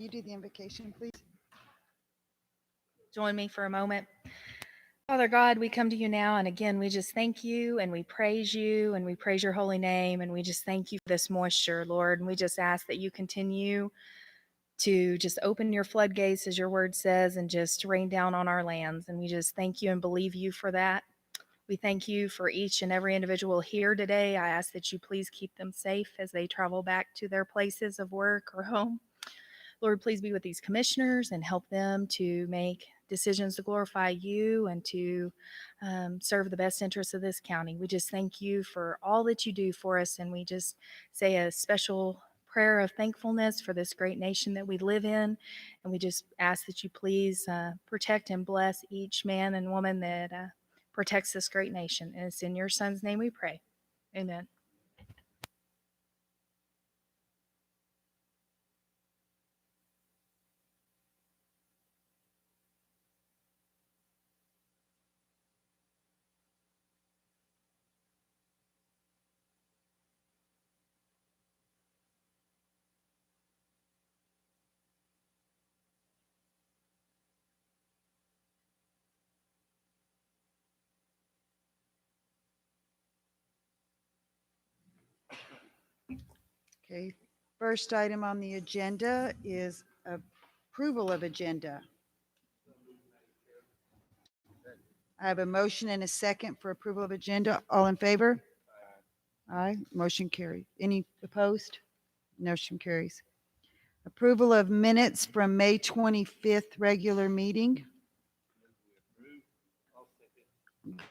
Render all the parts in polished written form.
You do the invocation, please. Join me for a moment. Father God, we come to you now, and again, we just thank you and we praise you and we praise your holy name, and we just thank you for this moisture, Lord. And we just ask that you continue to just open your floodgates, as your word says, and just rain down on our lands. And we just thank you and believe you for that. We thank you for each and every individual here today. I ask that you please keep them safe as they travel back to their places of work or home. Lord, please be with these commissioners and help them to make decisions to glorify you and to serve the best interests of this county. We just thank you for all that you do for us, and we just say a special prayer of thankfulness for this great nation that we live in. And we just ask that you please protect and bless each man and woman that protects this great nation. And it's in your son's name we pray. Amen. Okay. First item on the agenda is approval of agenda. I have a motion and a second for approval of agenda. All in favor? Aye. Motion carried. Any opposed? Motion carries. Approval of minutes from May 25th regular meeting.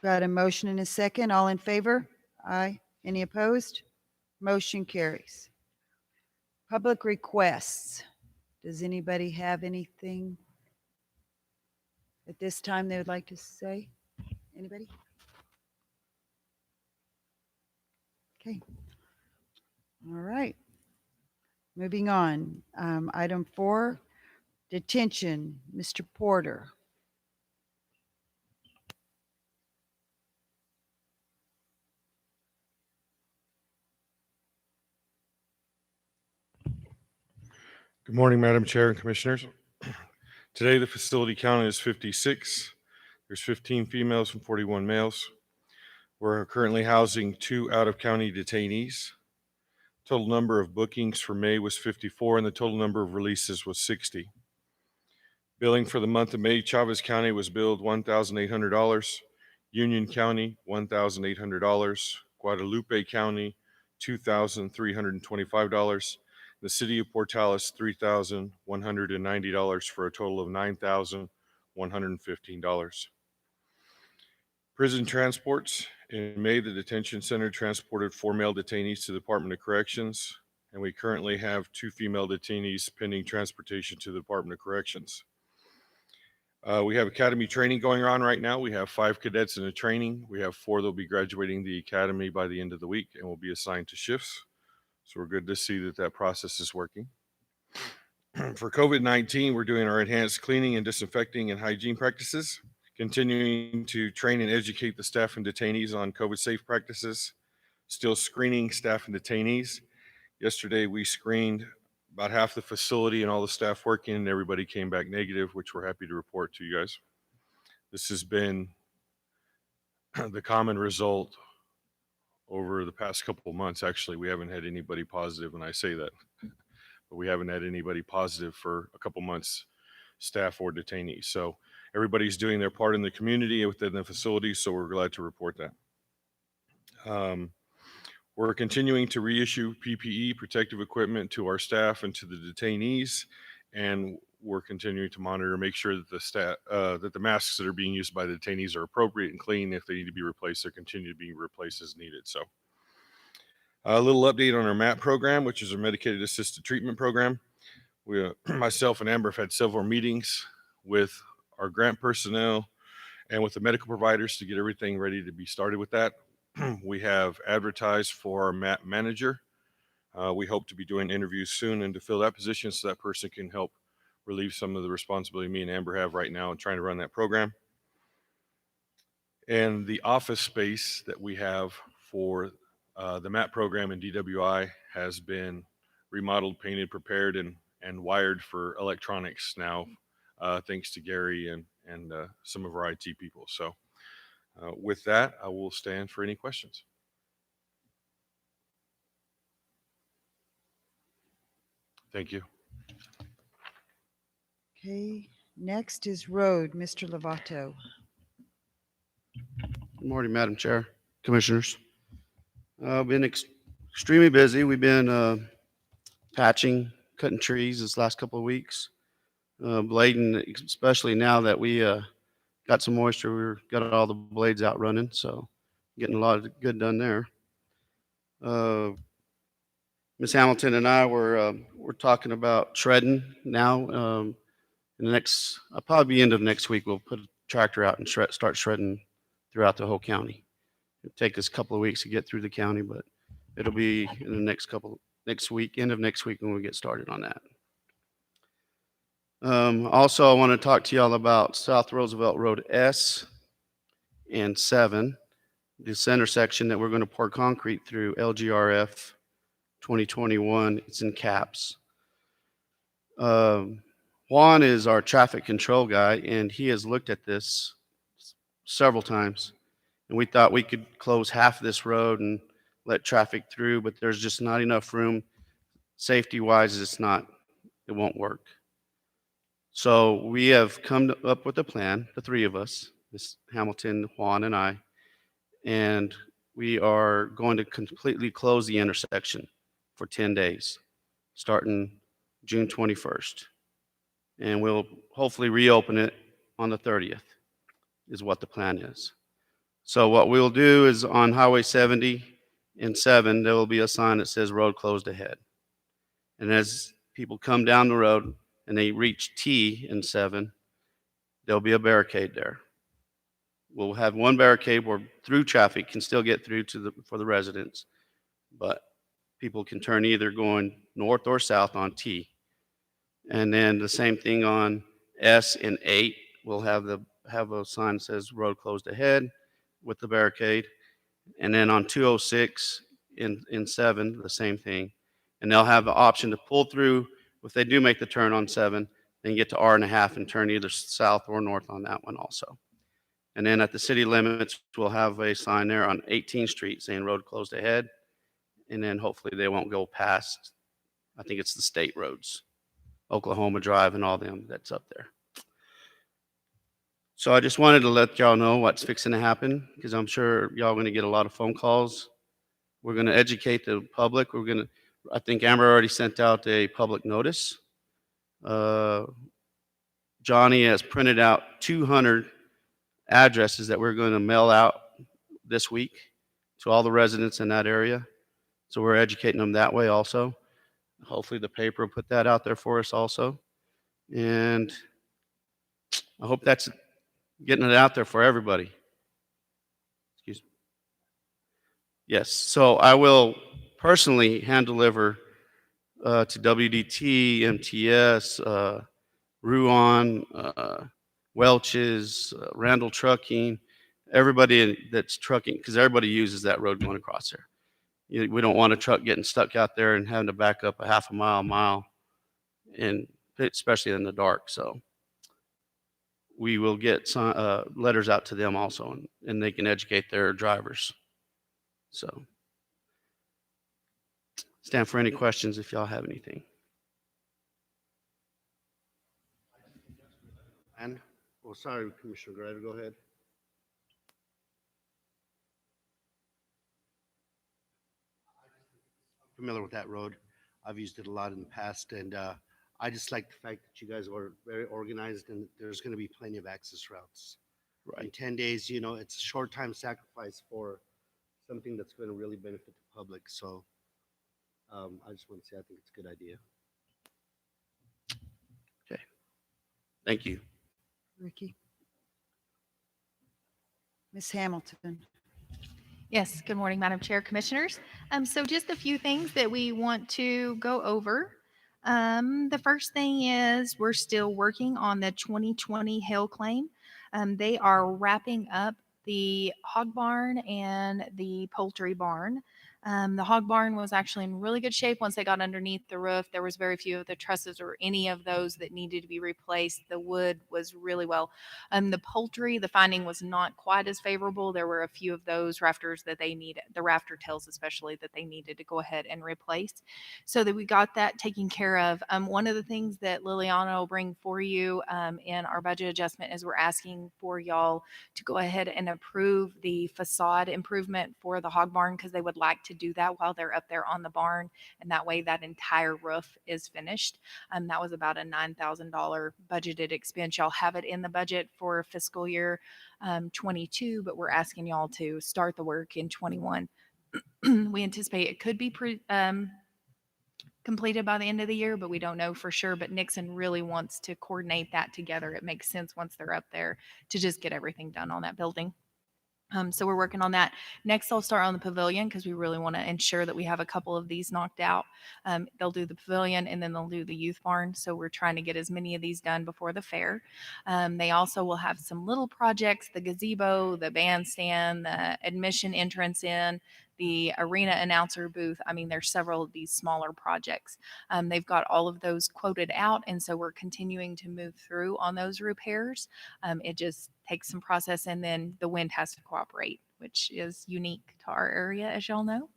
Got a motion and a second. All in favor? Aye. Any opposed? Motion carries. Public requests. Does anybody have anything at this time they would like to say? Anybody? Okay. All right. Moving on. Item 4, detention. Mr. Porter. Good morning, Madam Chair and Commissioners. Today, the facility count is 56. There's 15 females and 41 males. We're currently housing 2 out-of-county detainees. Total number of bookings for May was 54, and the total number of releases was 60. Billing for the month of May, Chavez County was billed $1,800, Union County $1,800, Guadalupe County $2,325, the city of Portales $3,190 for a total of $9,115. Prison transports. In May, the detention center transported 4 male detainees to the Department of Corrections, and we currently have 2 female detainees pending transportation to the Department of Corrections. We have academy training going on right now. We have 5 cadets in the training. We have 4 that will be graduating the academy by the end of the week and will be assigned to shifts. So we're good to see that that process is working. For COVID-19, we're doing our enhanced cleaning and disinfecting and hygiene practices, continuing to train and educate the staff and detainees on COVID safe practices, still screening staff and detainees. Yesterday, we screened about half the facility and all the staff working, and everybody came back negative, which we're happy to report to you guys. This has been the common result over the past couple of months. Actually, we haven't had anybody positive, and I say that, but we haven't had anybody positive for a couple months, staff or detainees. So everybody's doing their part in the community within the facility, so we're glad to report that. We're continuing to reissue PPE, protective equipment, to our staff and to the detainees, and we're continuing to monitor, make sure that the masks that are being used by the detainees are appropriate and clean. If they need to be replaced, they're continue to be replaced as needed. So a little update on our MAT program, which is our medicated assisted treatment program. We, myself and Amber have had several meetings with our grant personnel and with the medical providers to get everything ready to be started with that. We have advertised for our MAT manager. We hope to be doing interviews soon and to fill that position so that person can help relieve some of the responsibility me and Amber have right now in trying to run that program. And the office space that we have for the MAT program in DWI has been remodeled, painted, prepared, and and wired for electronics now, thanks to Gary and some of our IT people. So with that, I will stand for any questions. Thank you. Okay, next is road, Mr. Lovato. Good morning, Madam Chair, Commissioners. Been extremely busy. We've been patching, cutting trees this last couple of weeks. Blading, especially now that we got some moisture, got all the blades out running, so getting a lot of good done there. Ms. Hamilton and I we're talking about shredding now. In the next, probably end of next week, we'll put a tractor out and start shredding throughout the whole county. It'll take us a couple of weeks to get through the county, but it'll be in the next week, end of next week when we get started on that. Also, I want to talk to y'all about South Roosevelt Road S and 7, this intersection that we're going to pour concrete through, LGRF 2021. It's in caps. Juan is our traffic control guy, and he has looked at this several times. And we thought we could close half of this road and let traffic through, but there's just not enough room. Safety-wise, it won't work. So we have come up with a plan, the three of us, Ms. Hamilton, Juan, and I, and we are going to completely close the intersection for 10 days, starting June 21st. And we'll hopefully reopen it on the 30th, is what the plan is. So what we'll do is on Highway 70 and 7, there will be a sign that says road closed ahead. And as people come down the road and they reach T and 7, there'll be a barricade there. We'll have one barricade where through traffic can still get through for the residents, but people can turn either going north or south on T. And then the same thing on S and 8, we'll have a sign that says road closed ahead with the barricade. And then on 206 in 7, the same thing. And they'll have the option to pull through. If they do make the turn on 7, then get to R1/2 and turn either south or north on that one also. And then at the city limits, we'll have a sign there on 18th Street saying road closed ahead. And then hopefully they won't go past, I think it's the state roads, Oklahoma Drive and all them that's up there. So I just wanted to let y'all know what's fixing to happen, because I'm sure y'all are going to get a lot of phone calls. We're going to educate the public. I think Amber already sent out a public notice. Johnny has printed out 200 addresses that we're going to mail out this week to all the residents in that area. So we're educating them that way also. Hopefully the paper will put that out there for us also. And I hope that's getting it out there for everybody. Excuse me. Yes, so I will personally hand deliver to WDT, MTS, Ruan, Welch's, Randall Trucking, everybody that's trucking, because everybody uses that road going across there. We don't want a truck getting stuck out there and having to back up a half a mile, and especially in the dark. So we will get some letters out to them also, and they can educate their drivers. So stand for any questions if y'all have anything. And, oh, sorry, Commissioner Greider, go ahead. I'm familiar with that road. I've used it a lot in the past, and I just like the fact that you guys are very organized and there's going to be plenty of access routes. Right. In 10 days, it's a short time sacrifice for something that's going to really benefit the public. So I just want to say I think it's a good idea. Okay. Thank you. Ricky. Ms. Hamilton. Yes, good morning, Madam Chair, Commissioners. So just a few things that we want to go over. The first thing is we're still working on the 2020 hail claim. They are wrapping up the hog barn and the poultry barn. The hog barn was actually in really good shape once they got underneath the roof. There was very few of the trusses or any of those that needed to be replaced. The wood was really well. The poultry, the finding was not quite as favorable. There were a few of those rafters that they needed, the rafter tails especially, that they needed to go ahead and replace. So that we got that taken care of. One of the things that Liliana will bring for you in our budget adjustment is we're asking for y'all to go ahead and approve the facade improvement for the hog barn because they would like to do that while they're up there on the barn. And that way that entire roof is finished. That was about a $9,000 budgeted expense. Y'all have it in the budget for fiscal year 22, but we're asking y'all to start the work in 21. We anticipate it could be completed by the end of the year, but we don't know for sure. But Nixon really wants to coordinate that together. It makes sense once they're up there to just get everything done on that building. So we're working on that. Next, I'll start on the pavilion because we really want to ensure that we have a couple of these knocked out. They'll do the pavilion and then they'll do the youth barn. So we're trying to get as many of these done before the fair. They also will have some little projects, the gazebo, the bandstand, the admission entrance in, the arena announcer booth. I mean, there's several of these smaller projects. They've got all of those quoted out. And so we're continuing to move through on those repairs. It just takes some process and then the wind has to cooperate, which is unique to our area, as y'all know.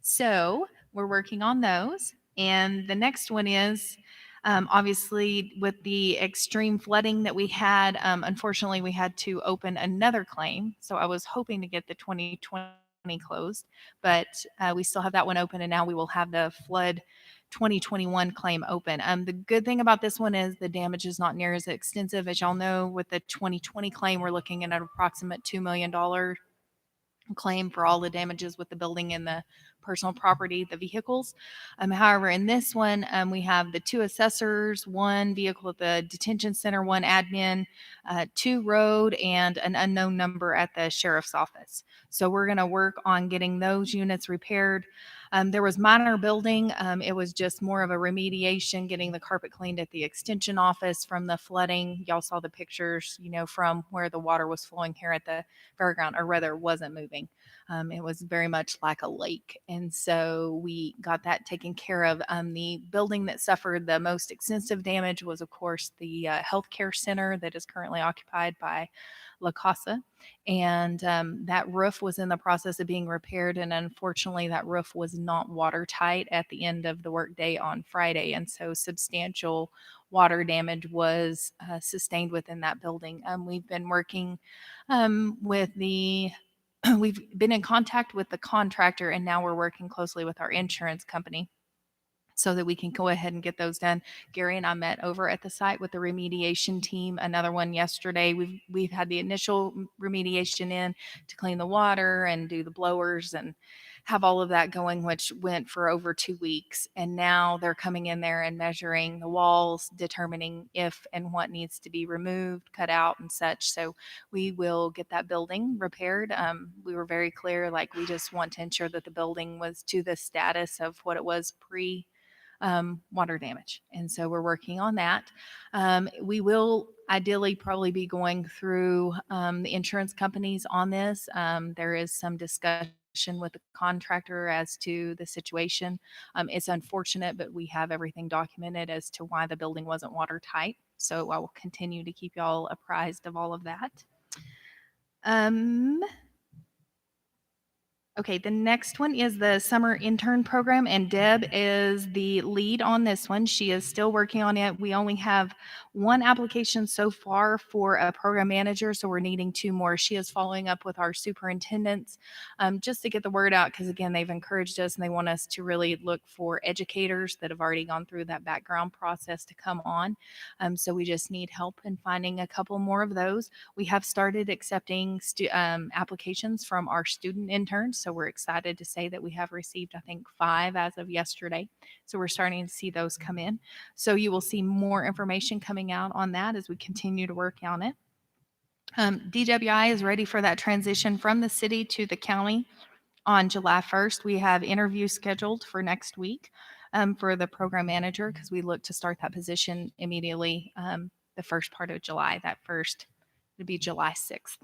So we're working on those. And the next one is obviously with the extreme flooding that we had, unfortunately, we had to open another claim. So I was hoping to get the 2020 closed, but we still have that one open, and now we will have the flood 2021 claim open. The good thing about this one is the damage is not near as extensive. As y'all know, with the 2020 claim, we're looking at an approximate $2 million claim for all the damages with the building and the personal property, the vehicles. However, in this one, we have the 2 assessors, 1 vehicle at the detention center, 1 admin, 2 road, and an unknown number at the sheriff's office. So we're going to work on getting those units repaired. There was minor building. It was just more of a remediation, getting the carpet cleaned at the extension office from the flooding. Y'all saw the pictures, from where the water was flowing here at the fairground, or rather wasn't moving. It was very much like a lake. And so we got that taken care of. The building that suffered the most extensive damage was, of course, the healthcare center that is currently occupied by La Casa. And that roof was in the process of being repaired. And unfortunately, that roof was not watertight at the end of the workday on Friday. And so substantial water damage was sustained within that building. We've been working with the we've been in contact with the contractor, and now we're working closely with our insurance company so that we can go ahead and get those done. Gary and I met over at the site with the remediation team, another one yesterday. We've had the initial remediation in to clean the water and do the blowers and have all of that going, which went for over 2 weeks. And now they're coming in there and measuring the walls, determining if and what needs to be removed, cut out, and such. So we will get that building repaired. We were very clear, like we just want to ensure that the building was to the status of what it was pre water damage. And so we're working on that. We will ideally probably be going through the insurance companies on this. There is some discussion with the contractor as to the situation. It's unfortunate, but we have everything documented as to why the building wasn't watertight. So I will continue to keep y'all apprised of all of that. Okay, the next one is the summer intern program, and Deb is the lead on this one. She is still working on it. We only have 1 application so far for a program manager, so we're needing 2 more. She is following up with our superintendents just to get the word out, because again, they've encouraged us and they want us to really look for educators that have already gone through that background process to come on. So we just need help in finding a couple more of those. We have started accepting applications from our student interns. So we're excited to say that we have received, I think, 5 as of yesterday. So we're starting to see those come in. So you will see more information coming out on that as we continue to work on it. DWI is ready for that transition from the city to the county on July 1st. We have interviews scheduled for next week for the program manager, because we look to start that position immediately the first part of July. That first would be July 6th.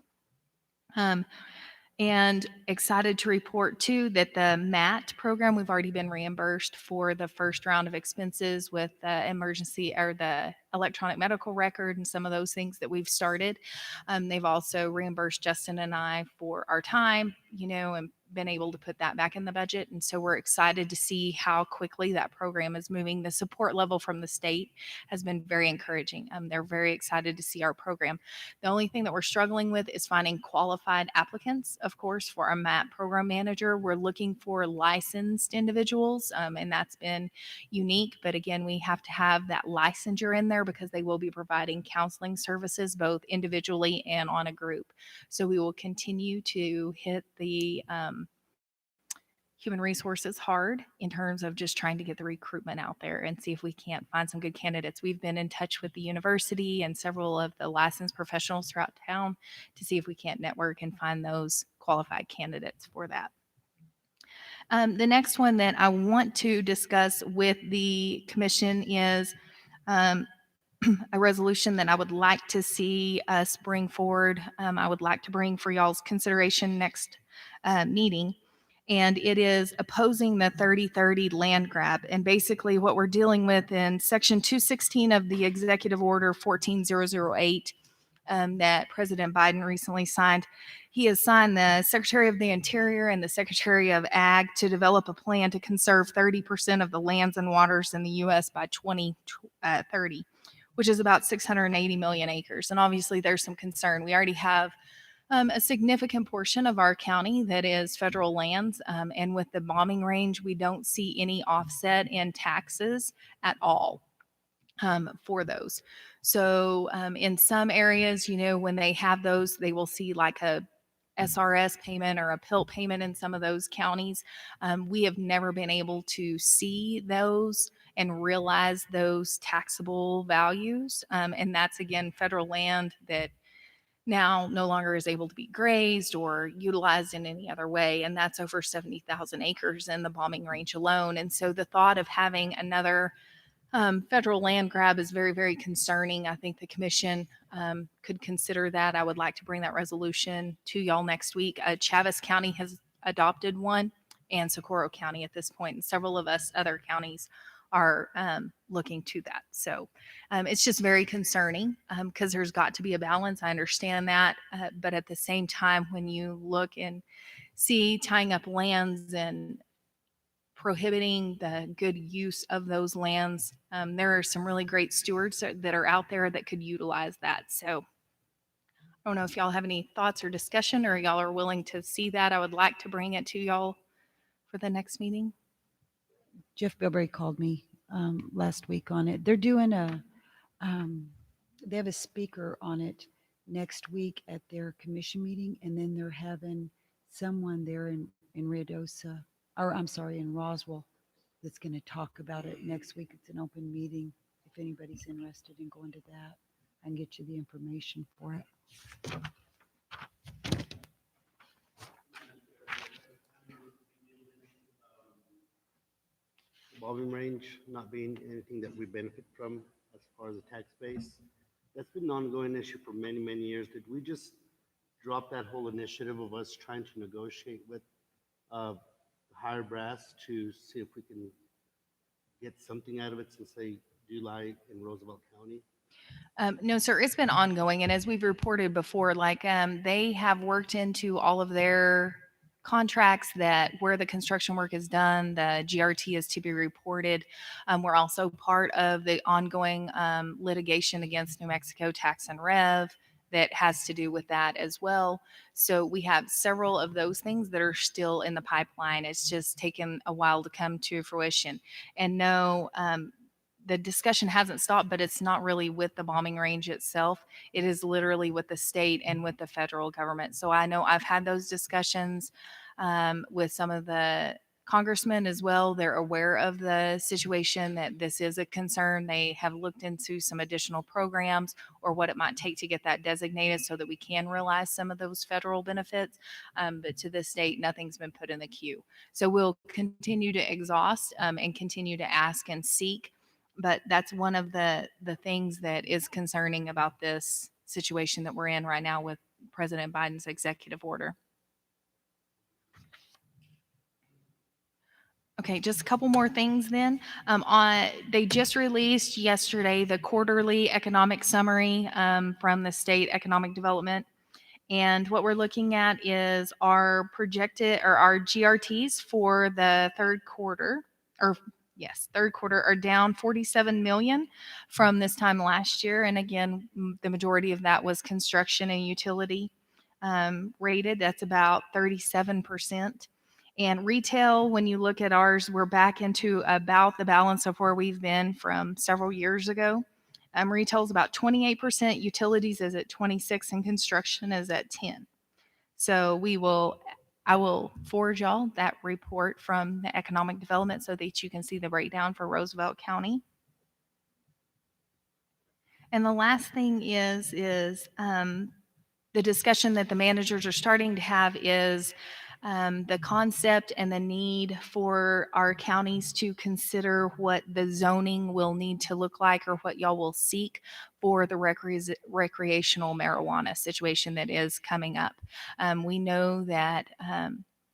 And excited to report too that the MAT program, we've already been reimbursed for the first round of expenses with the emergency or the electronic medical record and some of those things that we've started. They've also reimbursed Justin and I for our time, and been able to put that back in the budget. And so we're excited to see how quickly that program is moving. The support level from the state has been very encouraging. They're very excited to see our program. The only thing that we're struggling with is finding qualified applicants, of course, for our MAP program manager. We're looking for licensed individuals, and that's been unique. But again, we have to have that licensure in there because they will be providing counseling services both individually and on a group. So we will continue to hit the human resources hard in terms of just trying to get the recruitment out there and see if we can't find some good candidates. We've been in touch with the university and several of the licensed professionals throughout town to see if we can't network and find those qualified candidates for that. The next one that I want to discuss with the commission is a resolution that I would like to see us bring forward. I would like to bring for y'all's consideration next meeting. And it is opposing the 3030 land grab. And basically what we're dealing with in section 216 of the executive order 14008 that President Biden recently signed, he has signed the Secretary of the Interior and the Secretary of Ag to develop a plan to conserve 30% of the lands and waters in the U.S. by 2030, which is about 680 million acres. And obviously there's some concern. We already have a significant portion of our county that is federal lands. And with the bombing range, we don't see any offset in taxes at all for those. So in some areas, when they have those, they will see like a SRS payment or a PILT payment in some of those counties. We have never been able to see those and realize those taxable values. And that's, again, federal land that now no longer is able to be grazed or utilized in any other way. And that's over 70,000 acres in the bombing range alone. And so the thought of having another federal land grab is very, very concerning. I think the commission could consider that. I would like to bring that resolution to y'all next week. Chaves County has adopted one, and Socorro County at this point, and several of us other counties are looking to that. So it's just very concerning because there's got to be a balance. I understand that. But at the same time, when you look and see tying up lands and prohibiting the good use of those lands, there are some really great stewards that are out there that could utilize that. So I don't know if y'all have any thoughts or discussion, or y'all are willing to see that. I would like to bring it to y'all for the next meeting. Jeff Bilbrey called me last week on it. They're doing they have a speaker on it next week at their commission meeting, and then they're having someone there in Ruidosa, or I'm sorry, in Roswell, that's going to talk about it next week. It's an open meeting. If anybody's interested in going to that, I can get you the information for it. Bombing range not being anything that we benefit from as far as the tax base. That's been an ongoing issue for many, many years. Did we just drop that whole initiative of us trying to negotiate with higher brass to see if we can get something out of it since they do lie in Roosevelt County? No, sir, it's been ongoing. And as we've reported before, they have worked into all of their contracts that where the construction work is done, the GRT is to be reported. We're also part of the ongoing litigation against New Mexico Tax and Rev that has to do with that as well. So we have several of those things that are still in the pipeline. It's just taken a while to come to fruition. And no, the discussion hasn't stopped, but it's not really with the bombing range itself. It is literally with the state and with the federal government. So I know I've had those discussions with some of the congressmen as well. They're aware of the situation, that this is a concern. They have looked into some additional programs or what it might take to get that designated so that we can realize some of those federal benefits. But to this date, nothing's been put in the queue. So we'll continue to exhaust and continue to ask and seek. But that's one of the things that is concerning about this situation that we're in right now with President Biden's executive order. Okay, just a couple more things then. They just released yesterday the quarterly economic summary from the state economic development. And what we're looking at is our projected or our GRTs for the third quarter, or yes, third quarter are down 47 million from this time last year. And again, the majority of that was construction and utility rated. That's about 37%. And retail, when you look at ours, we're back into about the balance of where we've been from several years ago. Retail is about 28%, utilities is at 26, and construction is at 10. So I will forward y'all that report from the economic development so that you can see the breakdown for Roosevelt County. And the last thing is the discussion that the managers are starting to have is the concept and the need for our counties to consider what the zoning will need to look like or what y'all will seek for the recreational marijuana situation that is coming up. We know that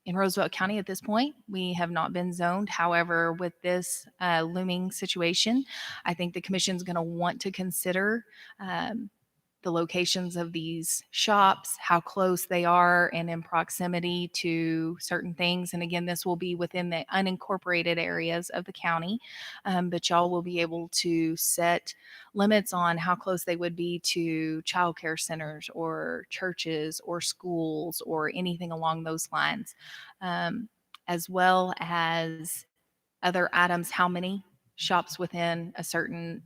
in Roosevelt County at this point, we have not been zoned. However, with this looming situation, I think the commission is going to want to consider the locations of these shops, how close they are, and in proximity to certain things. And again, this will be within the unincorporated areas of the county, but y'all will be able to set limits on how close they would be to childcare centers or churches or schools or anything along those lines, as well as other items, how many shops within a certain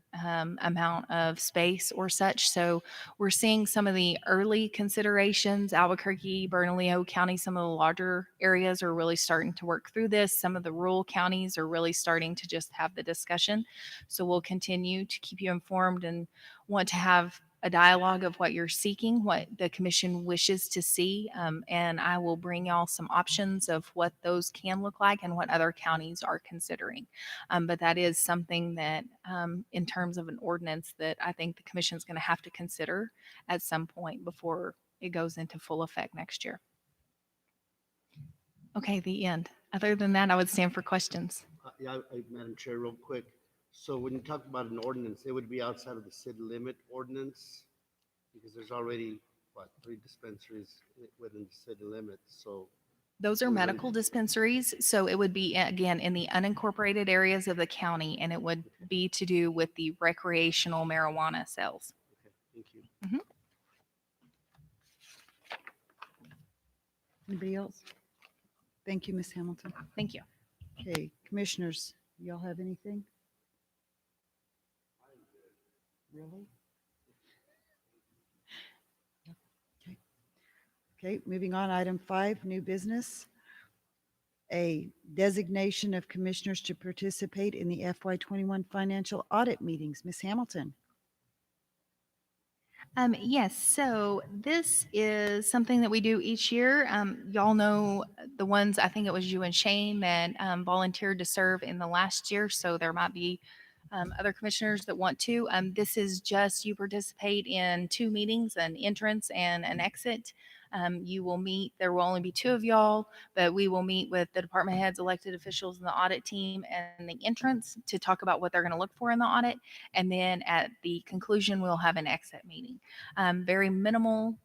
amount of space or such. So we're seeing some of the early considerations. Albuquerque, Bernalillo County, some of the larger areas are really starting to work through this. Some of the rural counties are really starting to just have the discussion. So we'll continue to keep you informed and want to have a dialogue of what you're seeking, what the commission wishes to see, and I will bring y'all some options of what those can look like and what other counties are considering. But that is something that, in terms of an ordinance, that I think the commission is going to have to consider at some point before it goes into full effect next year. Okay, the end. Other than that, I would stand for questions. Madam Chair, real quick. So when you talk about an ordinance, it would be outside of the city limit ordinance? Because there's already, 3 dispensaries within the city limits, so. Those are medical dispensaries, so it would be, again, in the unincorporated areas of the county, and it would be to do with the recreational marijuana sales. Okay, thank you. Anybody else? Thank you, Ms. Hamilton. Thank you. Okay, commissioners, y'all have anything? Really? Okay. Okay, moving on, item 5, new business. A designation of commissioners to participate in the FY21 financial audit meetings. Ms. Hamilton. Yes, so this is something that we do each year. Y'all know the ones, I think it was you and Shane that volunteered to serve in the last year, so there might be other commissioners that want to. This is just you participate in 2 meetings, an entrance and an exit. You will meet, there will only be 2 of y'all, but we will meet with the department heads, elected officials, and the audit team and the entrance to talk about what they're going to look for in the audit. And then at the conclusion, we'll have an exit meeting. Very minimal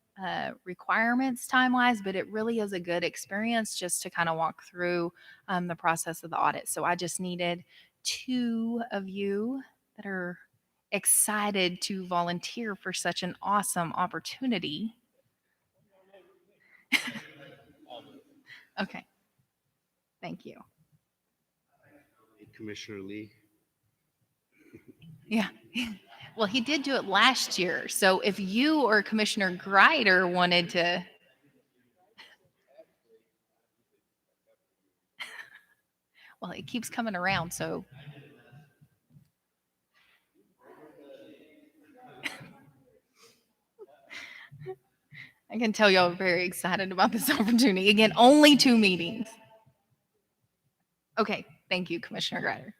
requirements time-wise, but it really is a good experience just to kind of walk through the process of the audit. So I just needed 2 of you that are excited to volunteer for such an awesome opportunity. Okay. Thank you. Commissioner Lee. Yeah. Well, he did do it last year. So if you or Commissioner Greider wanted to. Well, it keeps coming around, so. I can tell y'all are very excited about this opportunity. Again, only 2 meetings. Okay. Thank you, Commissioner Greider.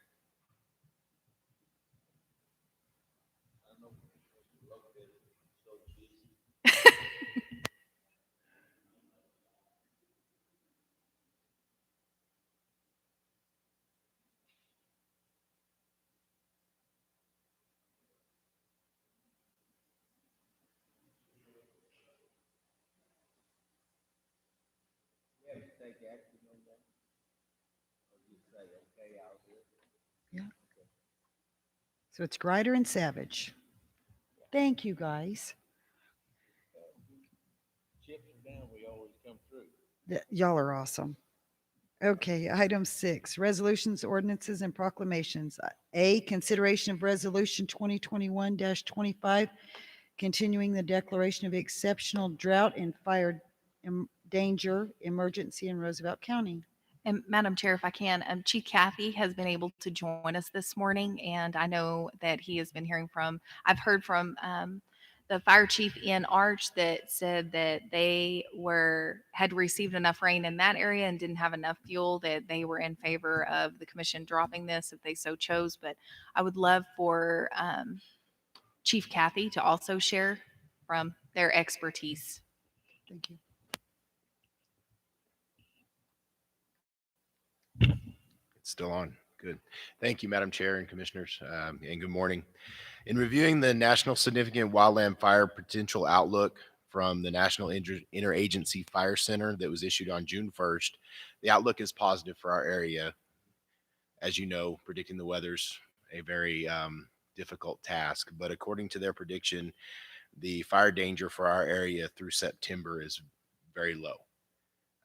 So it's Greider and Savage. Thank you, guys. Y'all are awesome. Okay, item 6, resolutions, ordinances, and proclamations. A, consideration of resolution 2021-25, continuing the declaration of exceptional drought and fire danger emergency in Roosevelt County. And Madam Chair, if I can, Chief Kathy has been able to join us this morning, and I know that he has been I've heard from the fire chief in Arch that said that they had received enough rain in that area and didn't have enough fuel, that they were in favor of the commission dropping this if they so chose. But I would love for Chief Kathy to also share from their expertise. Thank you. It's still on. Good. Thank you, Madam Chair and Commissioners, and good morning. In reviewing the National Significant Wildland Fire Potential Outlook from the National Interagency Fire Center that was issued on June 1st, the outlook is positive for our area. As you know, predicting the weather's a very difficult task, but according to their prediction, the fire danger for our area through September is very low.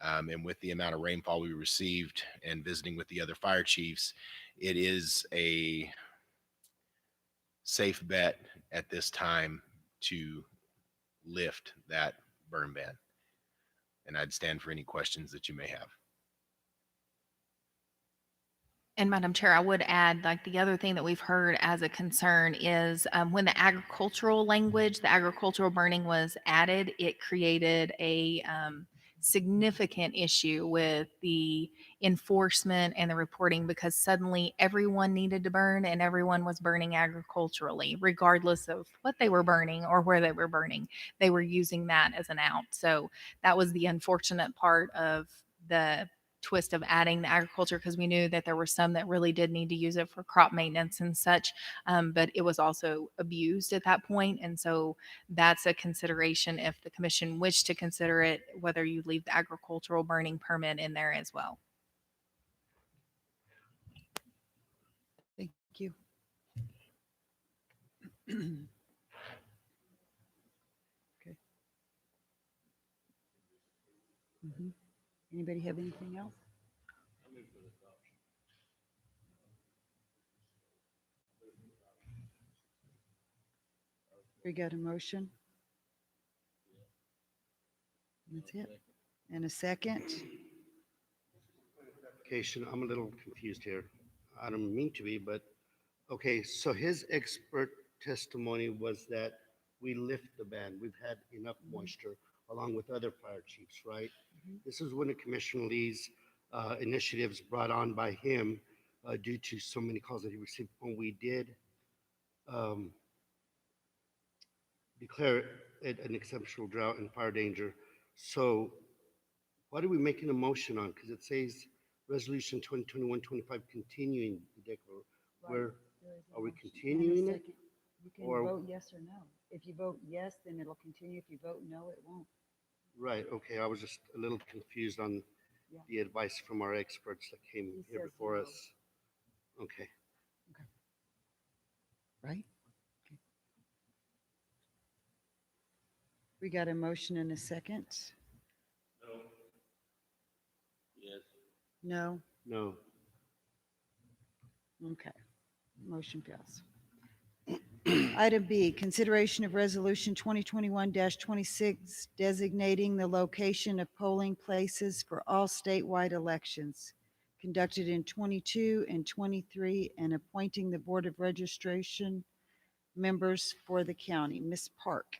And with the amount of rainfall we received and visiting with the other fire chiefs, it is a safe bet at this time to lift that burn ban. And I'd stand for any questions that you may have. And Madam Chair, I would add, like, the other thing that we've heard as a concern is when the agricultural burning was added, it created a significant issue with the enforcement and the reporting, because suddenly everyone needed to burn and everyone was burning agriculturally, regardless of what they were burning or where they were burning. They were using that as an out. So that was the unfortunate part of the twist of adding the agriculture, because we knew that there were some that really did need to use it for crop maintenance and such, but it was also abused at that point. And so that's a consideration if the commission wished to consider it, whether you leave the agricultural burning permit in there as well. Thank you. Okay. Anybody have anything else? We got a motion? That's it. And a second? Clarification, I'm a little confused here. I don't mean to be, but, okay, so his expert testimony was that we lift the ban. We've had enough moisture along with other fire chiefs, right? This is one of Commissioner Lee's initiatives brought on by him due to so many calls that he received when we did declare it an exceptional drought and fire danger. So what are we making a motion on? Because it says Resolution 2021-25 continuing the declaration. Where are we continuing it? You can Or- vote yes or no. If you vote yes, then it'll continue. If you vote no, it won't. Right, okay, I was just a little confused on Yeah. the advice from our experts that came He here says before no. us. Okay, Right? Okay. We got a motion and a second? No? no, Okay. Motion fails. Item B, consideration of resolution 2021-26 designating the location of polling places for all statewide elections conducted in 22 and 23 and appointing the Board of Registration members for the county. Ms. Park.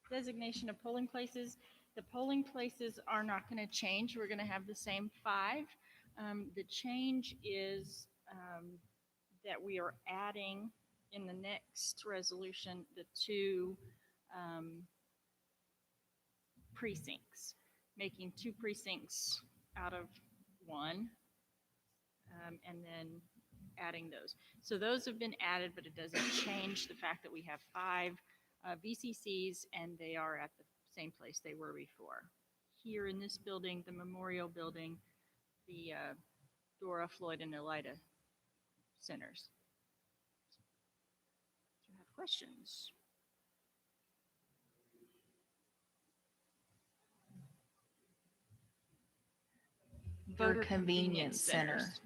The designation of polling places, the polling places are not going to change. We're going to have the same 5. The change is that we are adding in the next resolution, the two precincts, making two precincts out of one, and then adding those. So those have been added, but it doesn't change the fact that we have 5 VCCs, and they are at the same place they were before. Here in this building, the Memorial Building, the Dora, Floyd, and Elida centers. Do you have questions? Your Voter convenience center. centers.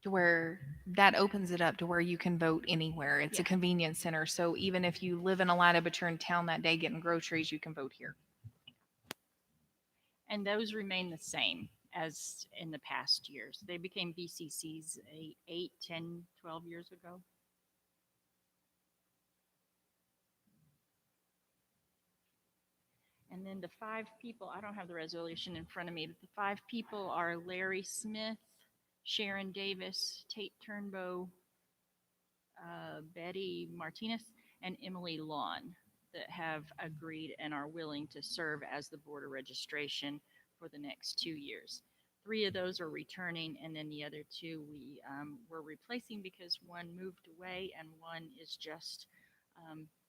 To where that opens it up to where you can vote anywhere. It's a Yeah. convenience center. So even if you live in Elida, but you're in town that day getting groceries, you can vote here. And those remain the same as in the past years. They became VCCs 8, 10, 12 years ago. And then the 5 people, I don't have the resolution in front of me, but the 5 people are Larry Smith, Sharon Davis, Tate Turnbow, Betty Martinez, and Emily Lawn that have agreed and are willing to serve as the Board of Registration for the next 2 years. 3 of those are returning, and then the other 2 we were replacing because one moved away and one is just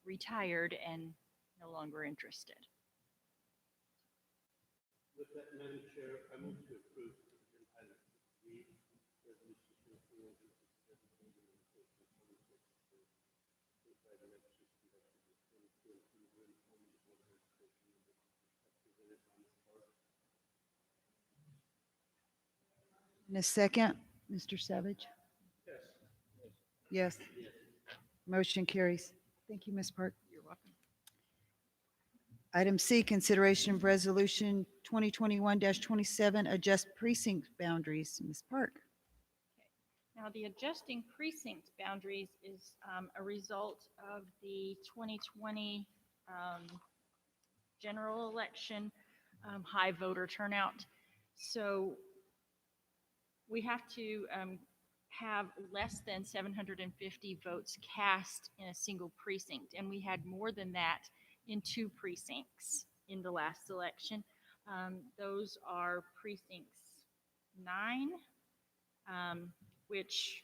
retired and no longer interested. With that, Madam Chair, I move to approve item 3, resolution 24, In a second, Mr. Savage? Yes. Motion carries. Thank you, Ms. Park. You're welcome. Item C, consideration of resolution 2021-27, adjust precinct boundaries. Ms. Park? Now, the adjusting precinct boundaries is a result of the 2020 general election, high voter turnout. So we have to have less than 750 votes cast in a single precinct, and we had more than that in 2 precincts in the last election. Those are precincts 9, which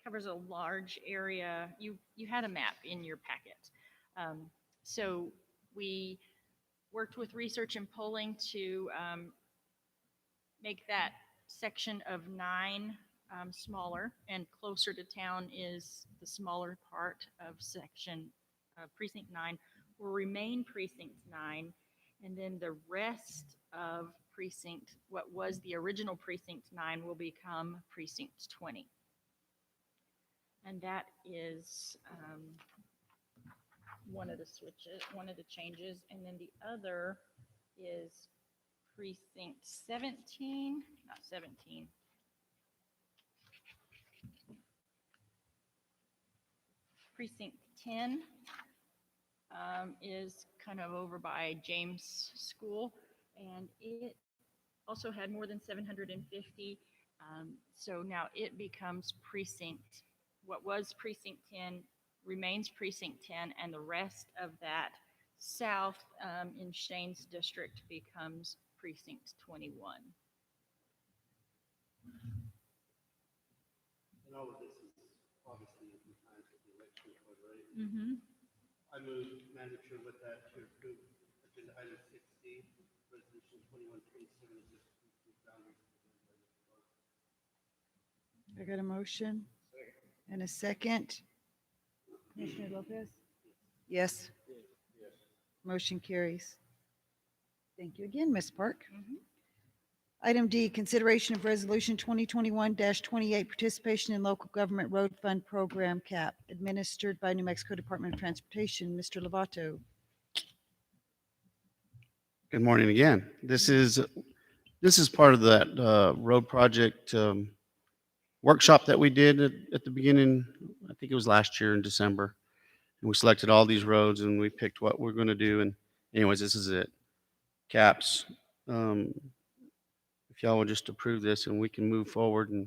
covers a large area. You had a map in your packet. So we worked with research and polling to make that section of 9 smaller, and closer to town is the smaller part of section precinct 9 will remain precinct 9, and then the rest of precinct, what was the original precinct 9, will become precinct 20. And that is one of the switches, one of the changes, and then the other is precinct 17, not 17. Precinct 10 is kind of over by James School, and it also had more than 750. So now it becomes precinct. What was precinct 10 remains precinct 10, and the rest of that south in Shane's district becomes precinct 21. And all of this is obviously in time for the election code, right? Mm-hmm. I move, Madam Chair, with that to approve agenda item 6D, resolution 2127, adjust precinct boundaries. I got a motion and a second. Commissioner Lopez? Yes. Motion carries. Thank you again, Ms. Park. Mm-hmm. Item D, consideration of resolution 2021-28, participation in local government road fund program CAP, administered by New Mexico Department of Transportation. Mr. Lovato. Good morning again. This is part of that road project workshop that we did at the beginning. I think it was last year in December. And we selected all these roads and we picked what we're going to do. And anyways, this is it. CAPS. If y'all will just approve this and we can move forward. And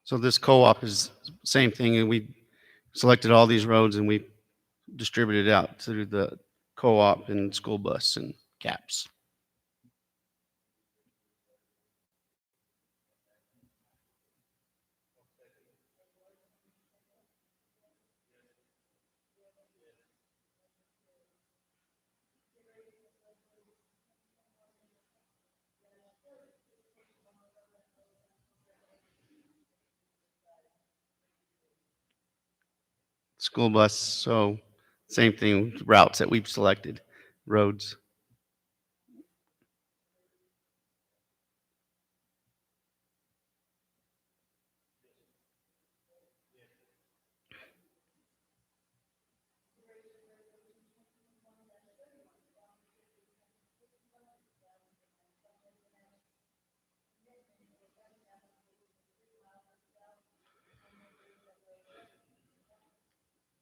So this co-op is same thing, and we selected all these roads and we distributed out through the co-op and school bus and CAPS. School bus, so same thing, routes that we've selected, roads.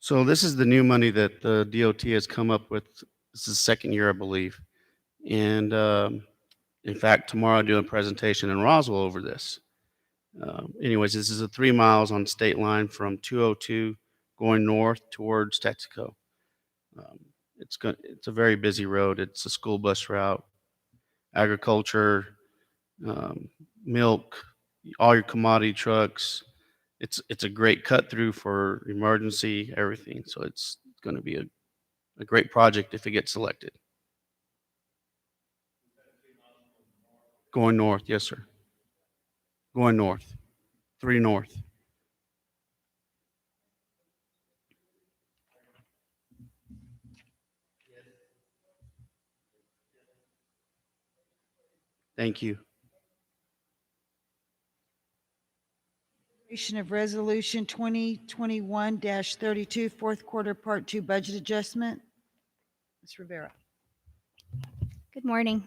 So this is the new money that the DOT has come up with. This is the second year, I believe. And in fact, tomorrow I'm doing a presentation in Roswell over this. Anyways, this is a 3 miles on state line from 202 going north towards Texaco. It's a very busy road. It's a school bus route, agriculture, milk, all your commodity trucks. It's a great cut through for emergency, everything. So it's going to be a great project if it gets selected. Going north, yes, sir. Going north, 3 north. Thank you. Consideration of Resolution 2021-32, fourth quarter, Part 2 budget adjustment. Ms. Rivera. Good morning.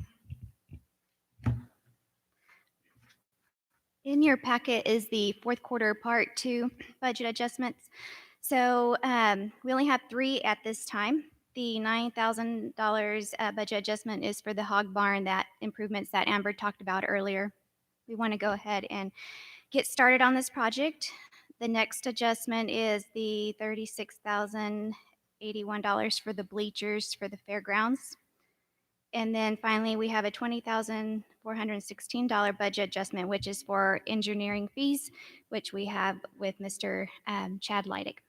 In your packet is the fourth quarter Part 2 budget adjustments. So we only have 3 at this time. The $9,000 budget adjustment is for the hog barn, that improvements that Amber talked about earlier. We want to go ahead and get started on this project. The next adjustment is the $36,081 for the bleachers for the fairgrounds. And then finally, we have a $20,416 budget adjustment, which is for engineering fees, which we have with Mr. Chad Leidig.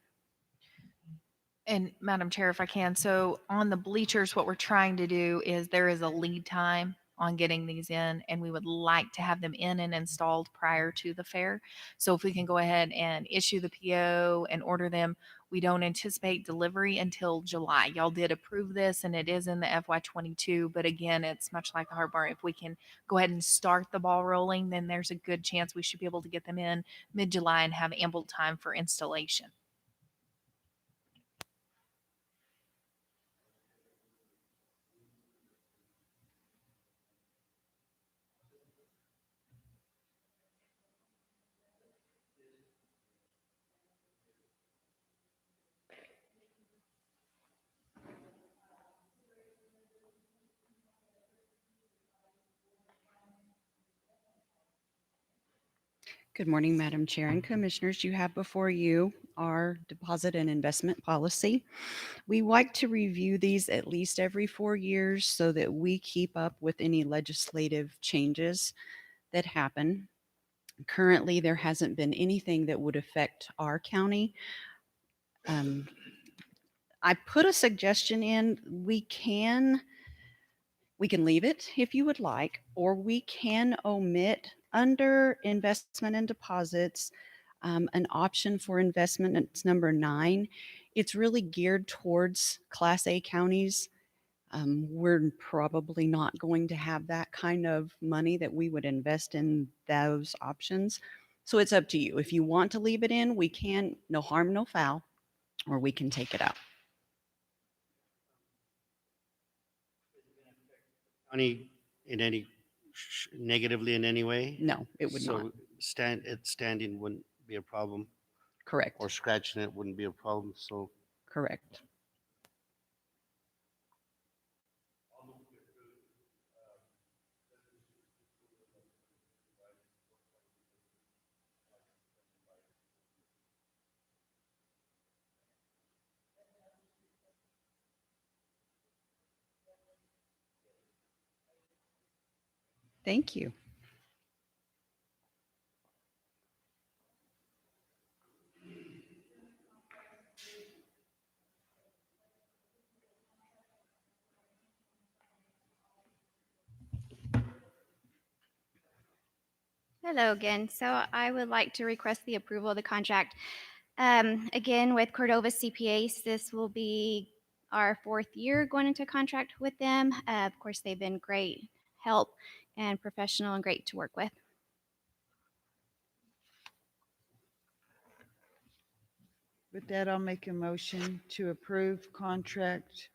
And Madam Chair, if I can, so on the bleachers, what we're trying to do is there is a lead time on getting these in, and we would like to have them in and installed prior to the fair. So if we can go ahead and issue the PO and order them, we don't anticipate delivery until July. Y'all did approve this, and it is in the FY22, but again, it's much like the hard bar. If we can go ahead and start the ball rolling, then there's a good chance we should be able to get them in mid-July and have ample time for installation. Good morning, Madam Chair and Commissioners. You have before you our deposit and investment policy. We like to review these at least every 4 years so that we keep up with any legislative changes that happen. Currently, there hasn't been anything that would affect our county. I put a suggestion in. We can leave it if you would like, or we can omit under investment and deposits an option for investment. It's number 9. It's really geared towards Class A counties. We're probably not going to have that kind of money that we would invest in those options. So it's up to you. If you want to leave it in, we can, no harm, no foul, or we can take it out. County in any negatively in any way? No, it would not. So standing wouldn't be a problem, Correct. or scratching it wouldn't be a problem. So Correct. Thank you. Hello again. So I would like to request the approval of the contract. Again, with Cordova CPAs, this will be our 4th year going into contract with them. Of course, they've been great help and professional and great to work with. With that, I'll make a motion to approve contract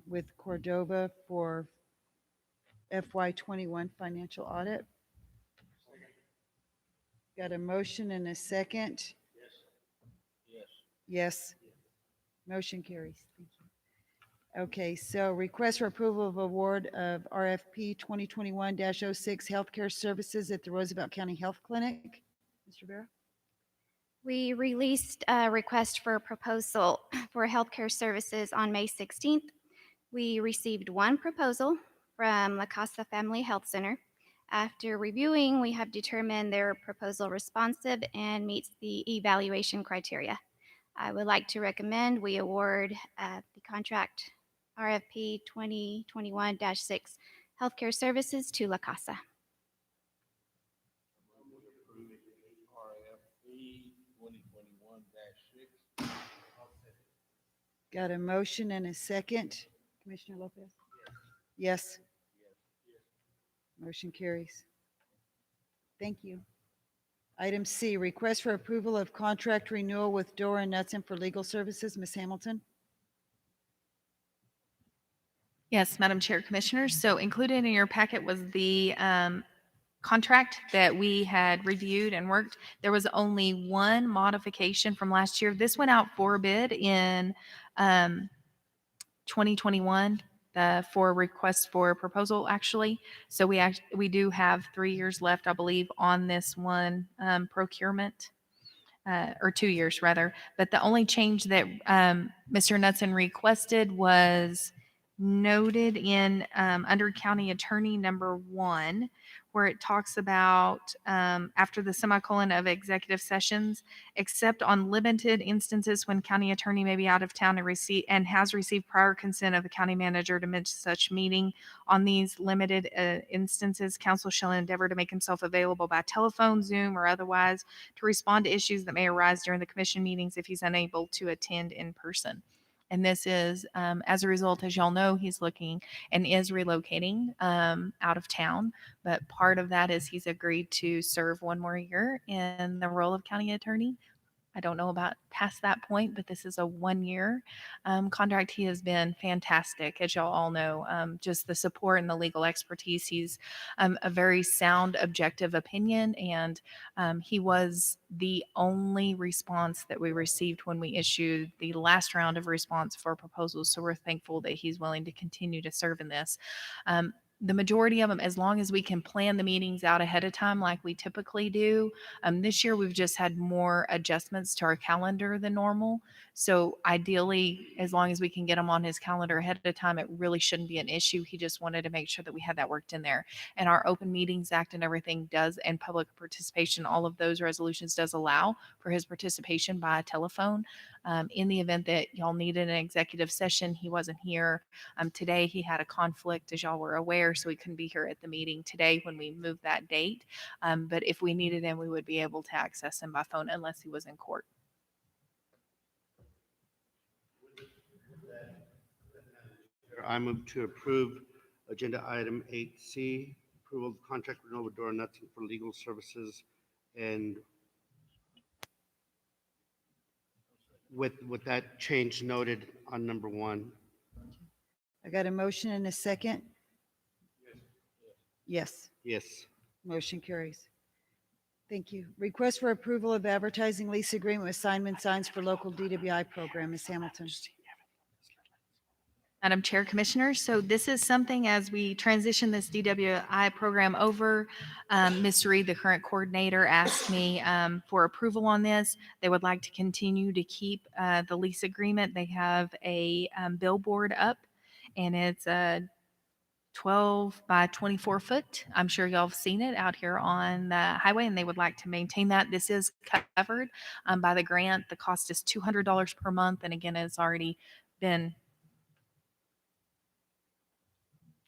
with Cordova for FY21 financial audit. Got a motion and a second? Yes. Motion carries. Thank you. Okay, so request for approval of award of RFP 2021-06 Healthcare Services at the Roosevelt County Health Clinic. Mr. Vera? We released a request for a proposal for healthcare services on May 16th. We received one proposal from La Casa Family Health Center. After reviewing, we have determined their proposal responsive and meets the evaluation criteria. I would like to recommend we award the contract RFP 2021-6 Healthcare Services to La Casa. Got a motion and a second. Commissioner Lopez? Yes. Motion carries. Thank you. Item C, request for approval of contract renewal with Dora Knudsen for legal services. Ms. Hamilton? Yes, Madam Chair, Commissioners. So included in your packet was the contract that we had reviewed and worked. There was only one modification from last year. This went out for bid in 2021 for request for proposal, actually. So we do have 3 years left, I believe, on this one procurement. Or 2 years rather. But the only change that Mr. Knudsen requested was noted in under County Attorney number 1, where it talks about after the semicolon of executive sessions, except on limited instances when county attorney may be out of town and has received prior consent of the county manager to miss such meeting. On these limited instances, council shall endeavor to make himself available by telephone, Zoom, or otherwise to respond to issues that may arise during the commission meetings if he's unable to attend in person. And this is, as a result, as y'all know, he's looking and is relocating out of town. But part of that is he's agreed to serve 1 more year in the role of county attorney. I don't know about past that point, but this is a 1-year contract. He has been fantastic, as y'all all know. Just the support and the legal expertise. He's a very sound, objective opinion, and he was the only response that we received when we issued the last round of response for proposals. So we're thankful that he's willing to continue to serve in this. The majority of them, as long as we can plan the meetings out ahead of time like we typically do. This year, we've just had more adjustments to our calendar than normal. So ideally, as long as we can get them on his calendar ahead of time, it really shouldn't be an issue. He just wanted to make sure that we had that worked in there. And our Open Meetings Act and everything does, and public participation, all of those resolutions does allow for his participation by telephone. In the event that y'all needed an executive session, he wasn't here. Today, he had a conflict, as y'all were aware, so he couldn't be here at the meeting today when we moved that date. But if we needed him, we would be able to access him by phone unless he was in court. I move to approve agenda item 8C, approval of contract renewal with Dora Knudsen for legal services, and with that change noted on number 1. I got a motion and a second. Yes. Yes. Motion carries. Thank you. Request for approval of advertising lease agreement with Simon Signs for local DWI program. Ms. Hamilton? Madam Chair, Commissioners, so this is something as we transition this DWI program over, Ms. Reed, the current coordinator, asked me for approval on this. They would like to continue to keep the lease agreement. They have a billboard up, and it's a 12 by 24 foot. I'm sure y'all have seen it out here on the highway, and they would like to maintain that. This is covered by the grant. The cost is $200 per month, and again, it's already been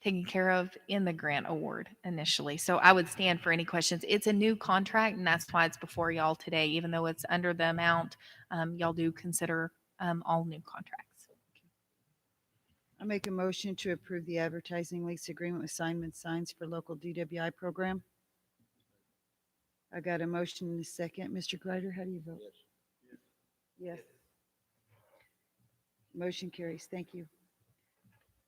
taken care of in the grant award initially. So I would stand for any questions. It's a new contract, and that's why it's before y'all today. Even though it's under the amount, y'all do consider all new contracts. I make a motion to approve the advertising lease agreement with Simon Signs for local DWI program. I got a motion and a second. Mr. Greider, how do you vote? Yes. Motion carries. Thank you.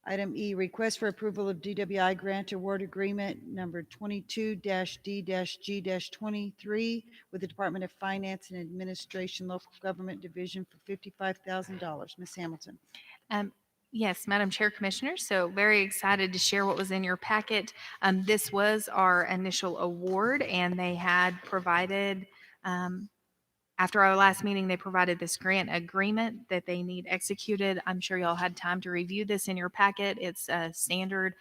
Item E, request for approval of DWI grant award agreement number 22-D-G-23 with the Department of Finance and Administration Local Government Division for $55,000. Ms. Hamilton. Yes, Madam Chair, Commissioners. So very excited to share what was in your packet. This was our initial award, and they had provided, after our last meeting, they provided this grant agreement that they need executed. I'm sure y'all had time to review this in your packet. It's a standard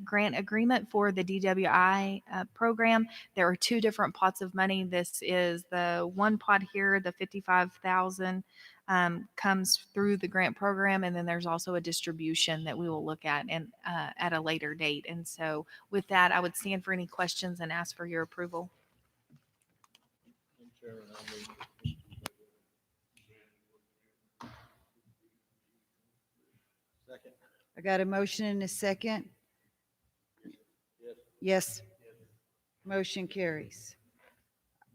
grant agreement for the DWI program. There are two different pots of money. This is the one pot here, the $55,000 comes through the grant program, and then there's also a distribution that we will look at and at a later date. And so with that, I would stand for any questions and ask for your approval. I got a motion and a second. Yes. Motion carries.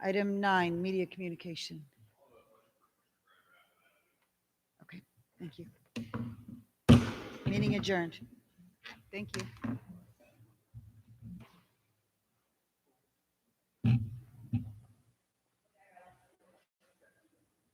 Item 9, media communication. Okay, thank you. Meeting adjourned. Thank you.